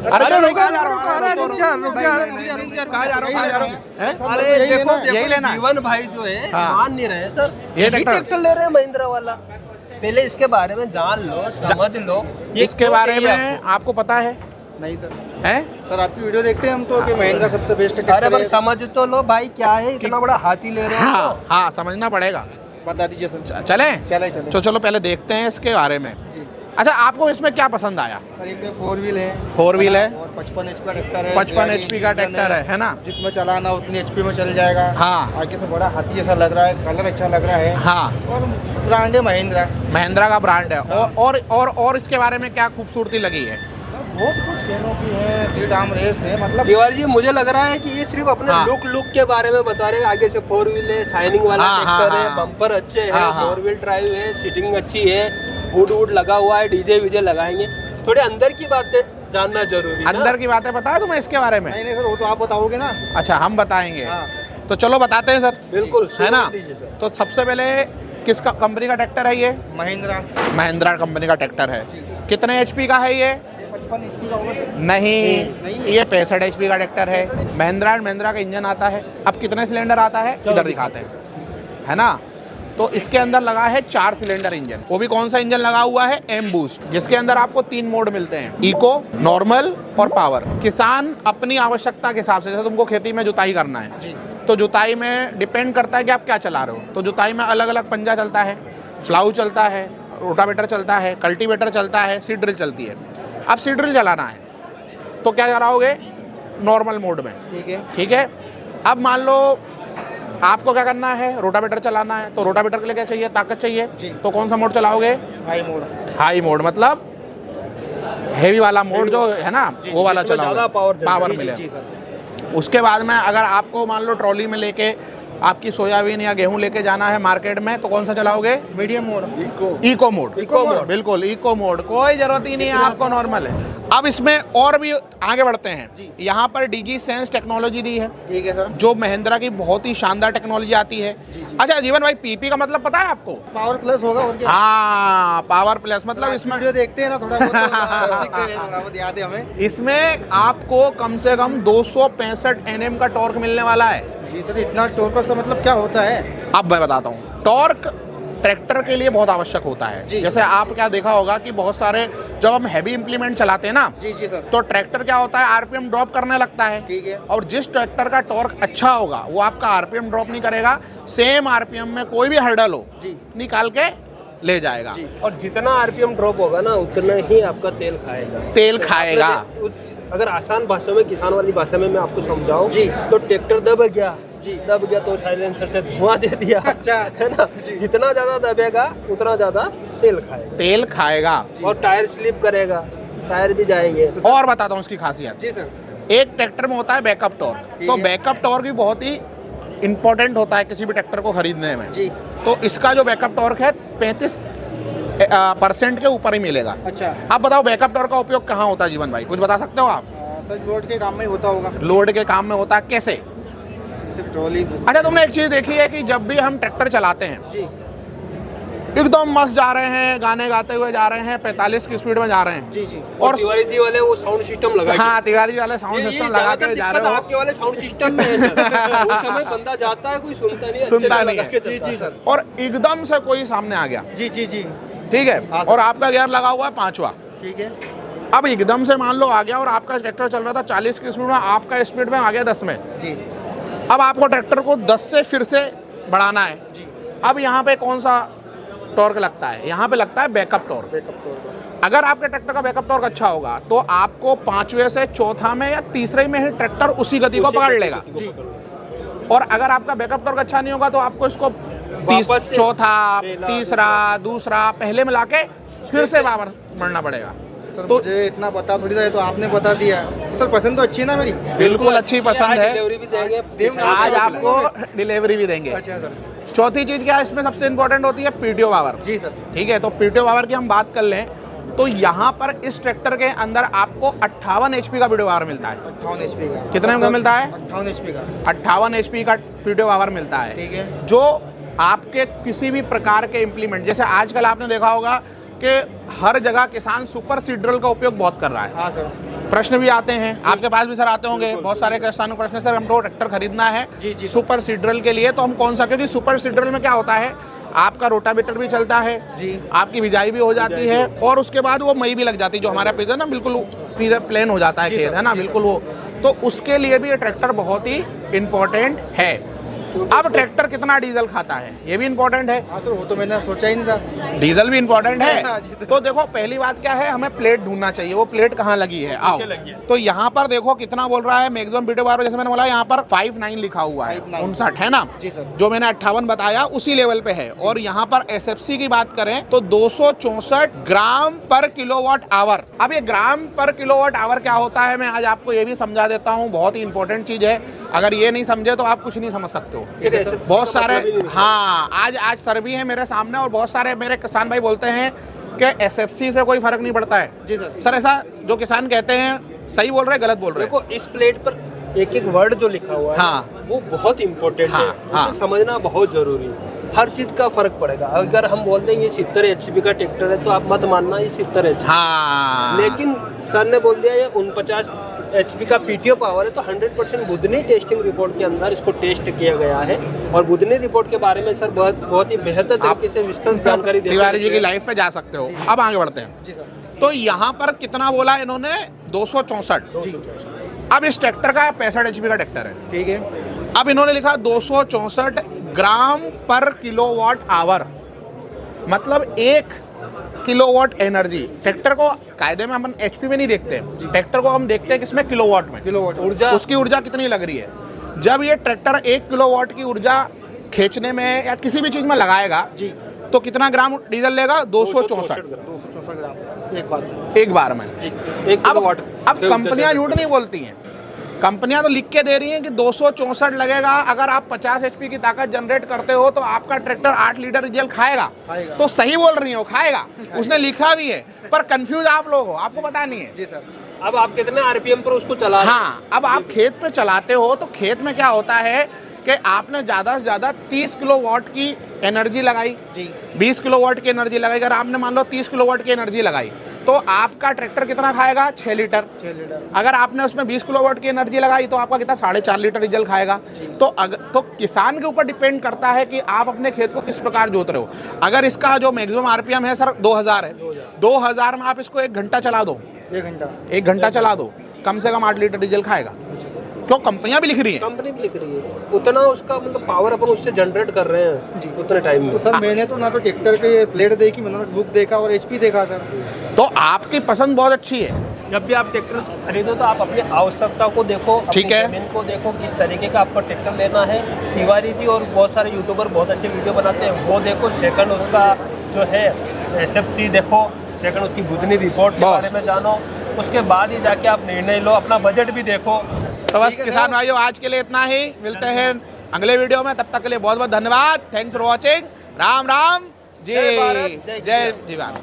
अरे रुक जा अरे देखो यही लेना है। जीवन भाई जो है हाँ। मान नहीं रहे सर, ये ट्रैक्टर ले रहे हैं महिंद्रा वाला। पहले इसके बारे में जान लो, समझ लो। ये इसके क्यों बारे चाहिए में आपको पता है? नहीं सर, हैं? सर आपकी वीडियो देखते हैं हम तो कि महिंद्रा सबसे बेस्ट आपको? अरे पर समझ तो लो भाई, क्या है इतना बड़ा हाथी ले रहे हैं हाँ तो। हाँ, समझना पड़ेगा। बता दीजिए सर। चलें? चले तो चलो पहले देखते हैं इसके बारे में। जी अच्छा, आपको इसमें क्या पसंद आया? सर, एक 4 व्हील है, 4 व्हील है और 55 HP का ट्रैक्टर है। 55 HP का ट्रैक्टर है ना? जिसमें चलाना उतनी HP में चल जाएगा। हाँ आगे से बड़ा हाथी जैसा लग रहा है, कलर अच्छा लग रहा है, हाँ, और ब्रांड है महिंद्रा। महिंद्रा का ब्रांड है। हाँ। और इसके बारे में क्या खूबसूरती लगी है? बहुत कुछ कैनोपी है, सीट आर्म रेस है, मतलब तिवारी जी मुझे लग रहा है कि ये सिर्फ अपने हाँ। लुक के बारे में बता रहे हैं। आगे से 4 व्हील है, शाइनिंग वाला हाँ, ट्रैक्टर हाँ, है, हाँ। बम्पर अच्छे है, हाँ, हाँ। 4 व्हील ड्राइव है, सीटिंग अच्छी है, वुड लगा हुआ है, डीजे वीजे लगाएंगे। थोड़े अंदर की बातें जानना जरूरी है। अंदर की बातें बताया तुम्हें इसके बारे में? नहीं सर, वो तो आप बताओगे ना। अच्छा, हम बताएंगे। हाँ। तो चलो बताते हैं सर, बिल्कुल है ना? दीजिए सर। तो सबसे पहले किस कंपनी का ट्रैक्टर है ये? महिंद्रा महिंद्रा कंपनी का ट्रैक्टर है। कितने HP का है ये? 55 HP का होगा सर। नहीं, ये 65 HP का ट्रैक्टर है। महिंद्रा एंड महिंद्रा का इंजन आता है। अब कितने सिलेंडर आता है इधर दिखाते हैं, है ना? तो इसके अंदर लगा है 4 सिलेंडर इंजन। वो भी कौन सा इंजन लगा हुआ है? एम बूस्ट, जिसके अंदर आपको 3 मोड मिलते हैं, इको, नॉर्मल और पावर। किसान अपनी आवश्यकता के हिसाब से, जैसे तुमको खेती में जुताई करना है जी तो जुताई में डिपेंड करता है कि आप क्या चला रहे हो। तो जुताई में अलग अलग पंजा चलता है, प्लाऊ चलता है, रोटावेटर चलता है, कल्टीवेटर चलता है, सीड ड्रिल चलती है। अब सीड ड्रिल चलाना है तो क्या कराओगे? नॉर्मल मोड में, ठीक है। ठीक है। अब मान लो आपको क्या करना है? रोटावेटर चलाना है, तो रोटावेटर के लिए क्या चाहिए? ताकत चाहिए। जी। तो कौन सा मोड चलाओगे? High mode. हाई मोड मतलब हेवी वाला मोड जो है ना, जी, वो वाला जिसमें चलाओगे, ज़्यादा पावर जी मिले। जी सर। उसके बाद में अगर आपको मान लो ट्रॉली में लेके आपकी सोयाबीन या गेहूं लेके जाना है मार्केट में, तो कौन सा चलाओगे? Medium mode. Eco mode. Eco mode. बिल्कुल इको मोड, कोई जरूरत ही नहीं है आपको, नॉर्मल है। अब इसमें और भी आगे बढ़ते हैं। जी। यहाँ पर डीजी सेंस टेक्नोलॉजी दी है, ठीक है सर। जो महिंद्रा की बहुत ही शानदार टेक्नोलॉजी आती है। जी, जी। अच्छा जीवन भाई, पीपी का मतलब पता है आपको? पावर प्लस होगा और क्या? हाँ, पावर प्लस मतलब इसमें वीडियो देखते हैं ना, थोड़ा बहुत थोड़ा बहुत याद है हमें। इसमें आपको कम से कम 265 Nm का टॉर्क मिलने वाला है। जी सर, इतना टॉर्क का मतलब क्या होता है? अब मैं बताता हूँ। टॉर्क ट्रैक्टर के लिए बहुत आवश्यक होता है। जी। जैसे आप क्या देखा होगा कि बहुत सारे जब हम हैवी इंप्लीमेंट चलाते हैं ना, जी जी सर। तो ट्रैक्टर क्या होता है, आरपीएम ड्रॉप करने लगता है। ठीक है। और जिस ट्रैक्टर का टॉर्क अच्छा होगा वो आपका आरपीएम ड्रॉप नहीं करेगा, सेम आरपीएम में कोई भी हर्डल हो जी निकाल के ले जाएगा। जी। और जितना आरपीएम ड्रॉप होगा ना, उतना ही आपका तेल खाएगा। तेल खाएगा। अगर आसान भाषा में, किसान वाली भाषा में मैं आपको समझाऊं, जी। तो ट्रैक्टर दब गया जी। दब गया तो साइलेंसर से धुआं दे दिया। अच्छा। है ना? जितना ज्यादा दबेगा उतना ज्यादा तेल खाएगा, तेल खाएगा। और टायर स्लिप करेगा, टायर भी जाएंगे। और बताता हूँ उसकी खासियत। जी सर। एक ट्रैक्टर में होता है बैकअप टॉर्क, ठीक तो है। बैकअप टॉर्क भी बहुत ही इंपॉर्टेंट होता है किसी भी ट्रैक्टर को खरीदने में। जी। तो इसका जो बैकअप टॉर्क है 35% के ऊपर ही मिलेगा। अच्छा। आप बताओ बैकअप टॉर्क का उपयोग कहाँ होता है जीवन भाई, कुछ बता सकते हो आप? सर लोड के काम में ही होता होगा। लोड के काम में होता है, कैसे? सिर्फ ट्रॉली। अच्छा, तुमने एक चीज देखी है कि जब भी हम ट्रैक्टर चलाते हैं जी एकदम मस्त जा रहे हैं, गाने गाते हुए जा रहे हैं, 45 की स्पीड में जा रहे हैं, जी जी। और तिवारी जी वाले वो साउंड सिस्टम लगा के- हाँ तिवारी वाले साउंड ये सिस्टम लगा ज्यादातर के जा दिक्कत रहे हो, आपके वाले साउंड सिस्टम में है सर। उस समय बंदा जाता है, कोई सुनता नहीं है, अच्छे सुनता से नहीं लगा है। के जी चलता जी है। सर। और एकदम से कोई सामने आ गया, जी जी जी। ठीक है, हाँ, सर। और आपका गियर लगा हुआ है 5वां। ठीक है। अब एकदम से मान लो आ गया और आपका ट्रैक्टर चल रहा था 40 की स्पीड में, आपका स्पीड में आ गया 10 में। जी अब आपको ट्रैक्टर को 10 से फिर से बढ़ाना है। जी। अब यहाँ पे कौन सा टॉर्क लगता है? यहाँ पे लगता है बैकअप टॉर्क। Backup torque. अगर आपके ट्रैक्टर का बैकअप टॉर्क अच्छा होगा तो आपको 5वें से 4था में या 3रे में ही ट्रैक्टर उसी गति को पकड़ लेगा। जी। और अगर आपका बैकअप टॉर्क अच्छा नहीं होगा तो आपको इसको वापस से चौथा, पहला, तीसरा, दूसरा पहले मिला के फिर से वापस बढ़ना पड़ेगा। सर तो मुझे इतना पता थोड़ी था, ये तो आपने बता दिया। तो सर पसंद तो अच्छी है ना मेरी? बिल्कुल अच्छी पसंद है। डिलीवरी भी देंगे। देंगे। आज आपको डिलीवरी भी देंगे। अच्छा सर। चौथी चीज क्या है इसमें सबसे इंपॉर्टेंट होती है? PTO power. जी सर। ठीक है, तो पीटीओ पावर की हम बात कर लें तो यहाँ पर इस ट्रैक्टर के अंदर आपको 58 HP का पीटीओ पावर मिलता है। 58 HP का। कितने का मिलता है? 58 HP का। 58 HP का पीटीओ पावर मिलता है, ठीक है। जो आपके किसी भी प्रकार के इम्प्लीमेंट, जैसे आजकल आपने देखा होगा कि हर जगह किसान सुपर सीडरल का उपयोग बहुत कर रहा है। हाँ सर। प्रश्न भी आते हैं, आपके पास भी सर आते होंगे, बहुत सारे किसानों को प्रश्न, सर हमको ट्रैक्टर खरीदना है जी, सुपर सीडरल के लिए, तो हम कौन सा, क्योंकि सुपर सीडरल में क्या होता है, आपका रोटावेटर भी चलता है जी, आपकी बिजाई भी हो जाती है और उसके बाद वो मई भी लग जाती है, जो हमारा पेज है ना बिल्कुल प्लेन हो जाता है खेत, है ना बिल्कुल वो, तो उसके लिए भी ये ट्रैक्टर बहुत ही इम्पोर्टेंट है। अब ट्रैक्टर कितना डीजल खाता है ये भी इम्पोर्टेंट है। हाँ सर, वो तो मैंने सोचा ही नहीं था। डीजल भी इम्पोर्टेंट हाँ है। जी, तो देखो पहली बात क्या है, हमें प्लेट ढूंढना चाहिए, वो प्लेट कहाँ लगी है, आओ। तो यहाँ पर देखो कितना बोल रहा है मैक्सिमम वीडियो बार, जैसे मैंने बोला यहाँ पर 59 लिखा हुआ है, 59 है ना जी सर, जो मैंने 58 बताया उसी लेवल पे है। और यहाँ पर एसएफसी की बात करें तो 264 ग्राम पर किलोवाट आवर। अब ये ग्राम पर किलोवाट आवर क्या होता है, मैं आज आपको ये भी समझा देता हूँ, बहुत ही इंपॉर्टेंट चीज है, अगर ये नहीं समझे तो आप कुछ नहीं समझ सकते हो। बहुत सारे, हाँ आज सर भी है मेरे सामने और बहुत सारे मेरे किसान भाई बोलते हैं कि एसएफसी से कोई फर्क नहीं पड़ता है। जी सर, सर ऐसा जो किसान कहते हैं सही बोल रहे हैं गलत बोल रहे हैं? देखो इस प्लेट पर एक एक वर्ड जो लिखा हुआ है हाँ, वो बहुत इम्पोर्टेंट हाँ, है, हाँ। उसे समझना बहुत जरूरी है। हर चीज का फर्क पड़ेगा। अगर हम बोल देंगे ये 70 HP का ट्रैक्टर है तो आप मत मानना ये 70 HP, हाँ, लेकिन सर ने बोल दिया ये 49 HP का PTO पावर है, तो 100% बुधनी टेस्टिंग रिपोर्ट के अंदर इसको टेस्ट किया गया है। और बुधनी रिपोर्ट के बारे में सर बहुत ही बेहतर तरीके से विस्तृत जानकारी देते तिवारी जी की लाइफ पे जा सकते हो। अब आगे बढ़ते हैं। जी सर, तो यहाँ पर कितना बोला इन्होंने, 264। अब इस ट्रैक्टर का 65 HP का ट्रैक्टर है, ठीक है। अब इन्होंने लिखा 264 ग्राम पर किलोवाट आवर, मतलब 1 किलोवाट एनर्जी। ट्रैक्टर को कायदे में हम HP में नहीं देखते, ट्रैक्टर को हम देखते हैं किसमें, किलोवाट में। किलोवाट ऊर्जा, उसकी ऊर्जा कितनी लग रही है। जब ये ट्रैक्टर 1 किलोवाट की ऊर्जा खींचने में या किसी भी चीज में लगाएगा जी, तो कितना ग्राम डीजल लेगा, 264 264 ग्राम एक बार में। जी, 1 किलोवाट। अब कंपनियां झूठ नहीं बोलती हैं, कंपनियां तो लिख के दे रही हैं कि 264 लगेगा। अगर आप 50 HP की ताकत जनरेट करते हो तो आपका ट्रैक्टर 8 लीटर डीजल खाएगा, तो सही बोल रही हो, खाएगा, उसने लिखा भी है, पर कंफ्यूज आप लोग हो, आपको पता नहीं है। जी सर, अब आप कितने RPM पर उसको चला रहे हैं? हाँ, अब आप खेत पे चलाते हो तो खेत में क्या होता है कि आपने ज़्यादा से ज़्यादा 30 किलोवाट की एनर्जी लगाई जी, 20 किलोवाट की एनर्जी लगाई। अगर आपने मान लो 30 किलोवाट की एनर्जी लगाई तो आपका ट्रैक्टर कितना खाएगा, 6 लीटर। 6 लीटर। अगर आपने उसमें 20 किलोवाट की एनर्जी लगाई तो आपका कितना, 4.5 लीटर डीजल खाएगा। तो किसान के ऊपर डिपेंड करता है कि आप अपने खेत को किस प्रकार जोत रहे हो। अगर इसका जो मैक्सिमम RPM है सर 2000 है, 2000 में आप इसको 1 घंटा चला दो, 1 घंटा चला दो, कम से कम 8 लीटर डीजल खाएगा। क्यों, कंपनियां भी लिख रही हैं। कंपनी भी लिख रही है उतना उसका मतलब पावर अपन उससे जनरेट कर रहे हैं जी, उतने टाइम में। तो सर मैंने तो ना तो ट्रैक्टर के प्लेट देखी, मैंने बुक देखा और HP देखा सर। तो आपकी पसंद बहुत अच्छी है। जब भी आप ट्रैक्टर खरीदो तो आप अपनी आवश्यकता को देखो, अपनी ठीक है। जमीन को देखो, किस तरीके का आपको ट्रैक्टर लेना है। तिवारी जी और बहुत सारे यूट्यूबर बहुत अच्छे वीडियो बनाते हैं, वो देखो। सेकंड उसका जो है SFC देखो, सेकंड उसकी बुधनी रिपोर्ट के बारे में जानो, उसके बाद ही जाके आप निर्णय लो, अपना बजट भी देखो। तो बस किसान भाइयों आज के लिए इतना ही, मिलते हैं अगले वीडियो में, तब तक के लिए बहुत बहुत धन्यवाद। Thanks for watching. Ram Ram, जय भारत, जय जय जीवन।